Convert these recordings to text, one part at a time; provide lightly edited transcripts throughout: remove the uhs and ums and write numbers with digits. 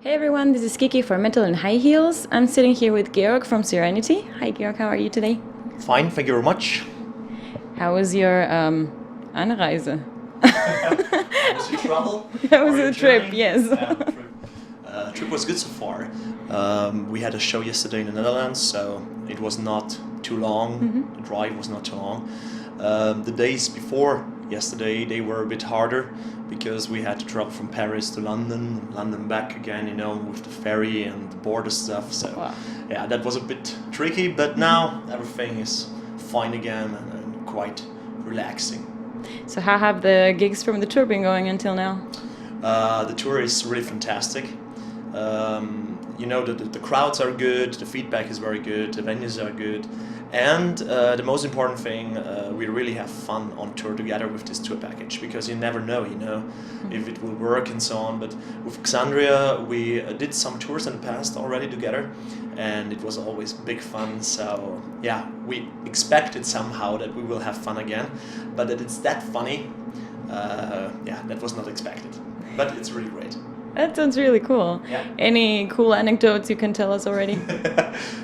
Hey everyone, this is Kiki for Metal and High Heels. I'm sitting here with Georg from SERENITY. Hi Georg, how are you today? Fine, thank you very much. How was your Anreise? How was your travel? That was Or your a trip, journey? yes. Trip was good so far. We had a show yesterday in the Netherlands, so it was not too long. The drive was not too long. The days before yesterday, they were a bit harder because we had to travel from Paris to London, London back again, you know, with the ferry and the border stuff. So Wow. yeah, that was a bit tricky, but now everything is fine again and quite relaxing. So how have the gigs from the tour been going until now? The tour is really fantastic. You know, the crowds are good, the feedback is very good, the venues are good, and the most important thing, we really have fun on tour together with this tour package, because you never know, you know, if it will work and so on. But with Xandria, we did some tours in the past already together, and it was always big fun. So yeah, we expected somehow that we will have fun again, but that it's that funny, yeah, that was not expected. But it's really great. That sounds really cool. Yeah. Any cool anecdotes you can tell us already?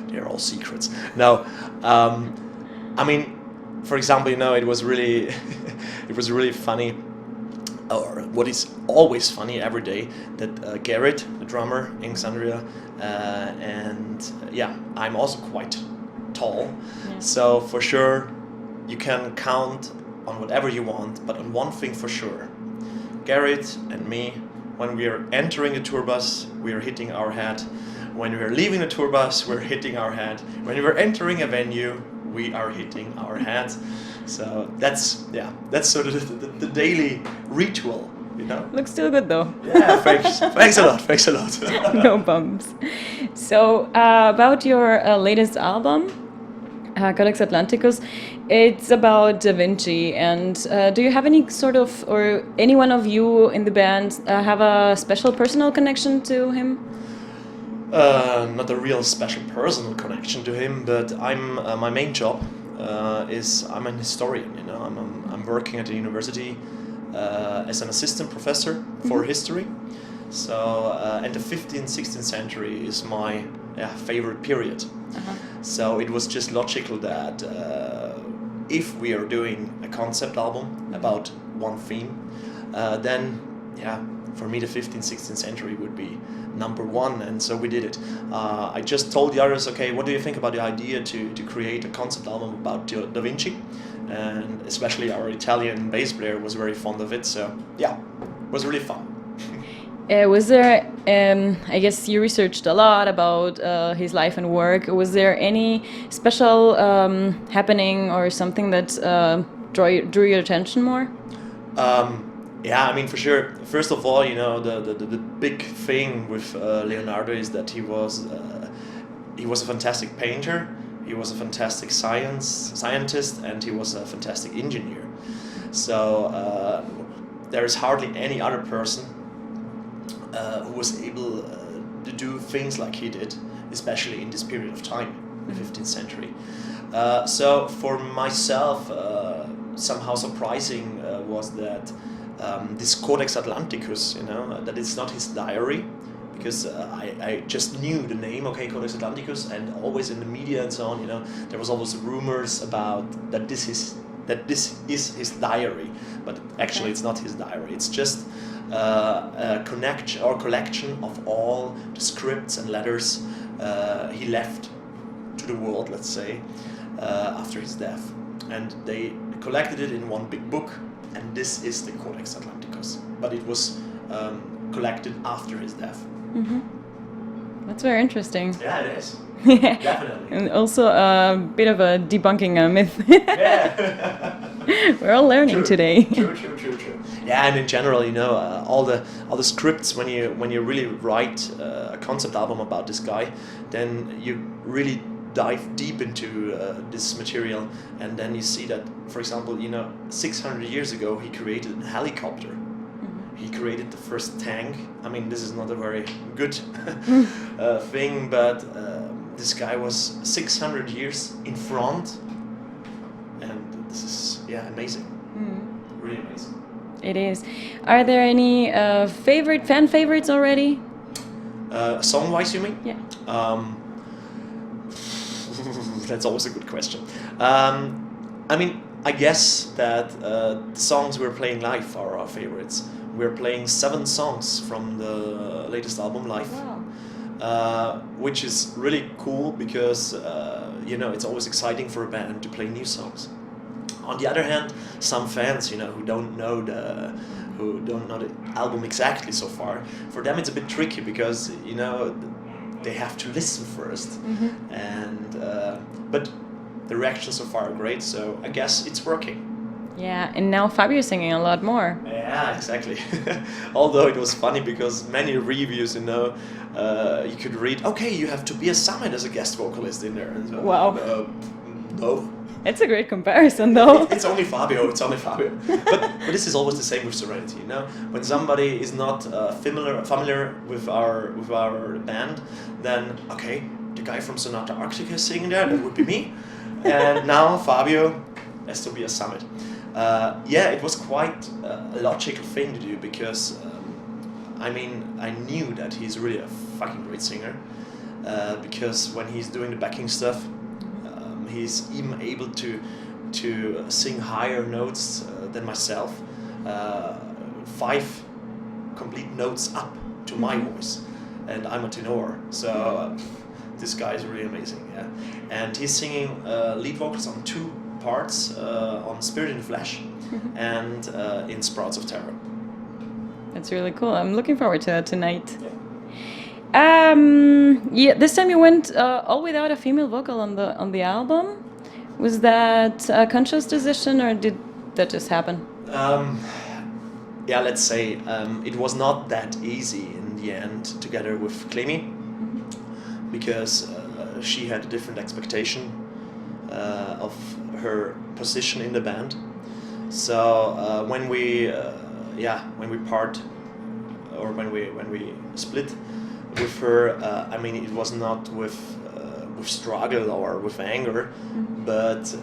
They're all secrets. No, I mean, for example, you know, it was really, it was really funny, or what is always funny every day, that Garrett, the drummer in Xandria, and yeah, I'm also quite tall, Yeah. so for sure, you can count on whatever you want, but on one thing for sure, Garrett and me, when we are entering the tour bus, we are hitting our head. When we are leaving the tour bus, we're hitting our head. When we're entering a venue, we are hitting our head. So that's sort of the daily ritual, you know. Looks still good though. Yeah, thanks, thanks a lot. No bumps. So about your latest album, Codex Atlanticus, it's about Da Vinci, and do you have any sort of, or any one of you in the band have a special personal connection to him? Not a real special personal connection to him, but I'm my main job is I'm an historian. You know, I'm working at the university as an assistant professor for history. So and the 15th, 16th century is my favorite period. So it was just logical that if we are doing a concept album about one theme, then yeah, for me the 15th, 16th century would be number one, and so we did it. I just told the others, okay, what do you think about the idea to create a concept album about Da Vinci? And especially our Italian bass player was very fond of it, so yeah, it was really fun. Was there, I guess you researched a lot about his life and work. Was there any special happening or something that drew your attention more? Yeah, I mean, for sure. First of all, you know, the big thing with Leonardo is that he was a fantastic painter, he was a fantastic scientist, and he was a fantastic engineer. So there is hardly any other person who was able to do things like he did, especially in this period of time, the 15th century. So for myself, somehow surprising was that this Codex Atlanticus, you know, that it's not his diary, because I just knew the name, okay, Codex Atlanticus, and always in the media and so on, you know, there was always rumors about that this is his diary, but actually it's not his diary. It's just a collection of all the scripts and letters he left to the world, let's say, after his death, and they collected it in one big book, and this is the Codex Atlanticus, but it was collected after his death. That's very interesting. Yeah, it is. Definitely. And also a bit of a debunking a myth. Yeah. We're all learning today. True. Yeah, and in general, you know, all the scripts, when you really write a concept album about this guy, then you really dive deep into this material, and then you see that, for example, you know, 600 years ago he created a helicopter. He created the first tank. I mean, this is not a very good thing, but this guy was 600 years in front, and this is amazing. Really amazing. It is. Are there any fan favorites already? Song-wise, you mean? Yeah. That's always a good question. I mean, I guess that the songs we're playing live are our favorites. We're playing 7 songs from the latest album live, Wow. which is really cool because it's always exciting for a band to play new songs. On the other hand, some fans, who don't know the album exactly so far, for them it's a bit tricky because they have to listen first, and but the reactions so far are great, so I guess it's working. Yeah, and now Fabio's singing a lot more. Yeah, exactly. Although it was funny because many reviews, you could read, okay, you have Tobias Sammet as a guest vocalist in there. And so, Wow. No. It's a great comparison, though. It's only Fabio. But this is always the same with Serenity. When somebody is not familiar with our band, then okay, the guy from Sonata Arctica is singing there. That would be me. And now Fabio has Tobias Sammet. It was quite a logical thing to do because I knew that he's really a fucking great singer because when he's doing the backing stuff, he's even able to sing higher notes than myself, 5 complete notes up to my voice, and I'm a tenor, so this guy is really amazing. Yeah, and he's singing lead vocals on 2 parts, on Spirit in the Flesh and in Sprouts of Terror. That's really cool. I'm looking forward to that tonight. Yeah. This time you went all without a female vocal on the album. Was that a conscious decision, or did that just happen? Let's say it was not that easy in the end together with Clémy, because she had a different expectation of her position in the band. So when we part, or when we split with her, it was not with struggle or with anger, but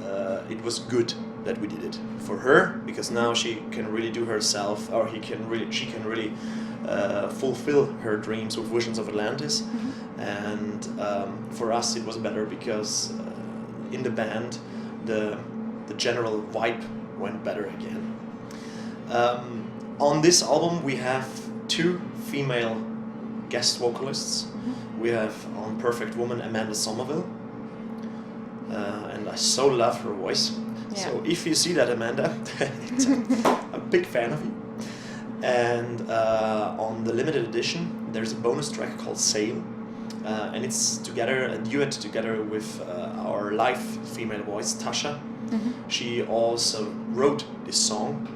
it was good that we did it for her, because now she can really do herself, or she can really fulfill her dreams with Visions of Atlantis, and for us it was better because in the band the general vibe went better again. On this album we have 2 female guest vocalists. We have on Perfect Woman Amanda Somerville, and I so love her voice. Yeah. So if you see that, Amanda, I'm a big fan of you. And on the limited edition there's a bonus track called Sail, and it's a duet together with our live female voice Tasha. She also wrote this song,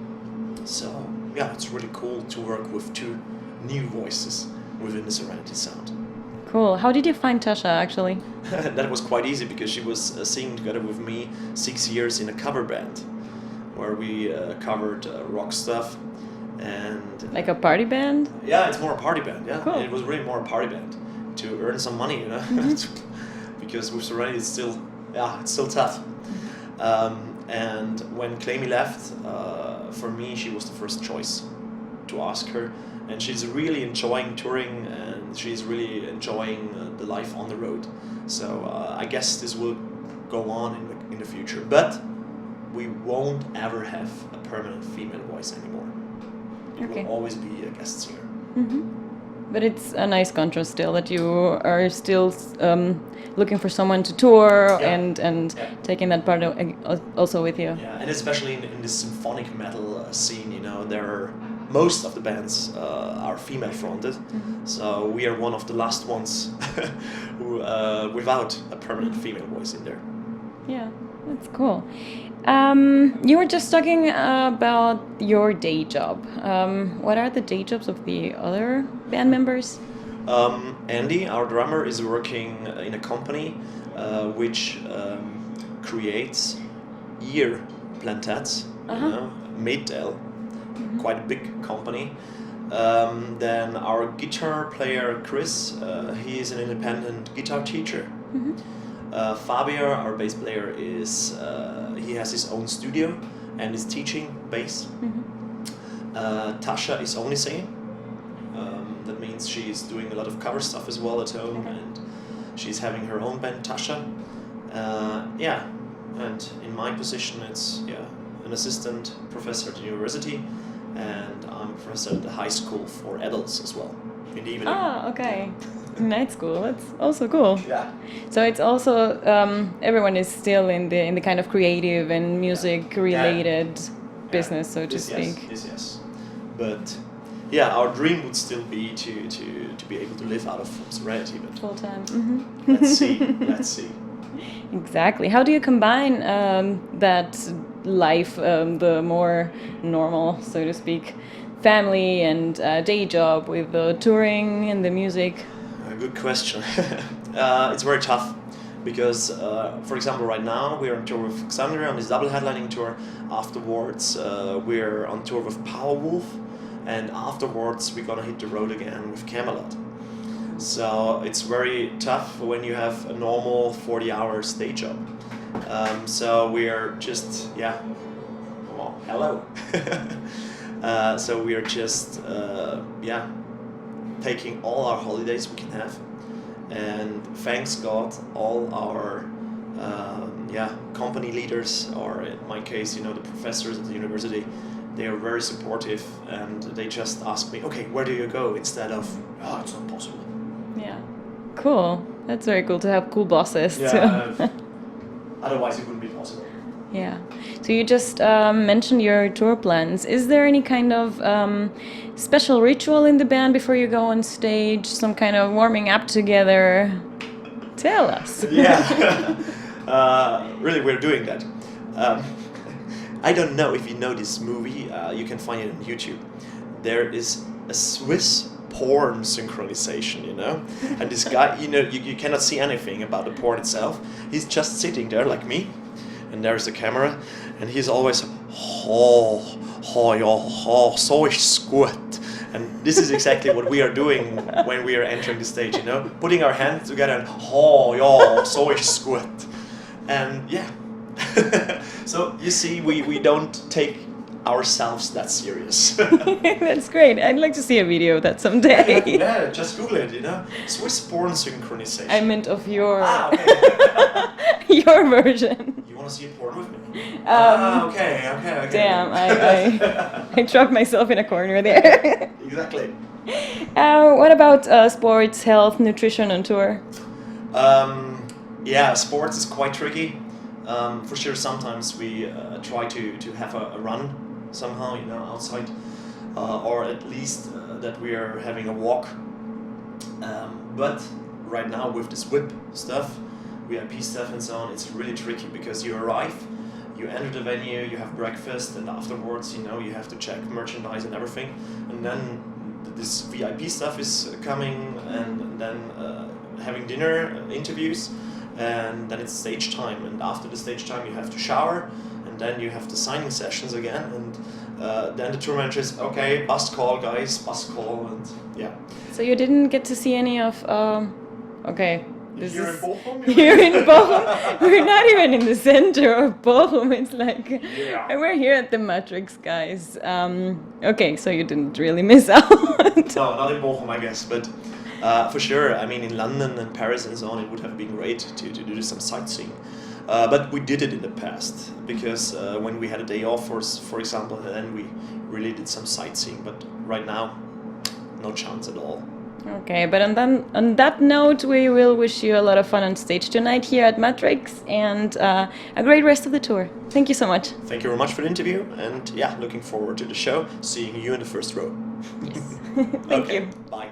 so yeah, it's really cool to work with 2 new voices within the Serenity sound. Cool. How did you find Tasha, actually? That was quite easy because she was singing together with me 6 years in a cover band where we covered rock stuff. And like a party band? Yeah, it's more a party band. Yeah, cool. It was really more a party band to earn some money, because with Serenity it's still tough. And when Clémy left, for me she was the first choice to ask her, and she's really enjoying touring, and she's really enjoying the life on the road. So I guess this will go on in the future, but we won't ever have a permanent female voice anymore. It will always be a guest singer. But it's a nice contrast still that you are still looking for someone to tour and taking that part also with you. Yeah, and especially in this symphonic metal scene, most of the bands are female fronted, so we are one of the last ones who without a permanent female voice in there. Yeah, that's cool. You were just talking about your day job. What are the day jobs of the other band members? Andy, our drummer, is working in a company which creates ear plantats, Maydale, quite a big company. Then our guitar player, Chris, he is an independent guitar teacher. Fabio, our bass player, he has his own studio and is teaching bass. Tasha is only singing. That means she's doing a lot of cover stuff as well at home, and she's having her own band, Tasha. And in my position, it's an assistant professor at the university, and I'm a professor at the high school for adults as well in the evening. Ah, okay. Night school. That's also cool. Yeah. So it's also everyone is still in the kind of creative and music related business, so to speak. Yes. But yeah, our dream would still be to be able to live out of Serenity, but Full time. let's see. Exactly. How do you combine that life, the more normal, so to speak, family and day job with the touring and the music? Good question. It's very tough because, for example, right now we're on tour with Alexandria on this double headlining tour. Afterwards, we're on tour with Powerwolf, and afterwards we're gonna hit the road again with Camelot. So it's very tough when you have a normal 40-hour day job. So we're just hello. So we're just taking all our holidays we can have, and thanks God, all our company leaders, or in my case, the professors at the university, they are very supportive, and they just ask me, okay, where do you go, instead of, it's not possible. Yeah, cool. That's very cool to have cool bosses. Yeah, otherwise it wouldn't be possible. Yeah. So you just mentioned your tour plans. Is there any kind of special ritual in the band before you go on stage? Some kind of warming up together? Tell us. Yeah. Really, we're doing that. I don't know if you know this movie. You can find it on YouTube. There is a Swiss porn synchronization, and this guy, you cannot see anything about the porn itself. He's just sitting there like me, and there's the camera, and he's always so ist gut. And this is exactly what we are doing when we are entering the stage, putting our hands together and so ist gut. And yeah. So you see, we don't take ourselves that serious. That's great. I'd like to see a video of that someday. Yeah, just Google it, Swiss porn synchronization. I meant of your okay. your version. You want to see a porn with me? Okay. Damn, I dropped myself in a corner there. Exactly. What about sports, health, nutrition on tour? Sports is quite tricky. For sure, sometimes we try to have a run somehow, outside, or at least that we are having a walk. But right now with this whip stuff, VIP stuff and so on, it's really tricky because you arrive, you enter the venue, you have breakfast, and afterwards, you have to check merchandise and everything, and then this VIP stuff is coming, and then having dinner, interviews. And then it's stage time, and after the stage time you have to shower, and then you have the signing sessions again, and then the tour manager is, okay, bus call, guys, bus call, and yeah. So you didn't get to see any of, Here in Bochum? Here in Bochum? We're not even in the center of Bochum, it's like, we're here at the Matrix, guys. Okay, so you didn't really miss out. No, not in Bochum, I guess, but for sure, I mean, in London and Paris and so on, it would have been great to do some sightseeing. But we did it in the past, because when we had a day off, for example, then we really did some sightseeing. But right now, no chance at all. Okay, but on that note, we will wish you a lot of fun on stage tonight here at Matrix, and a great rest of the tour. Thank you so much. Thank you very much for the interview, and looking forward to the show, seeing you in the first row. Yes. Thank you. Bye.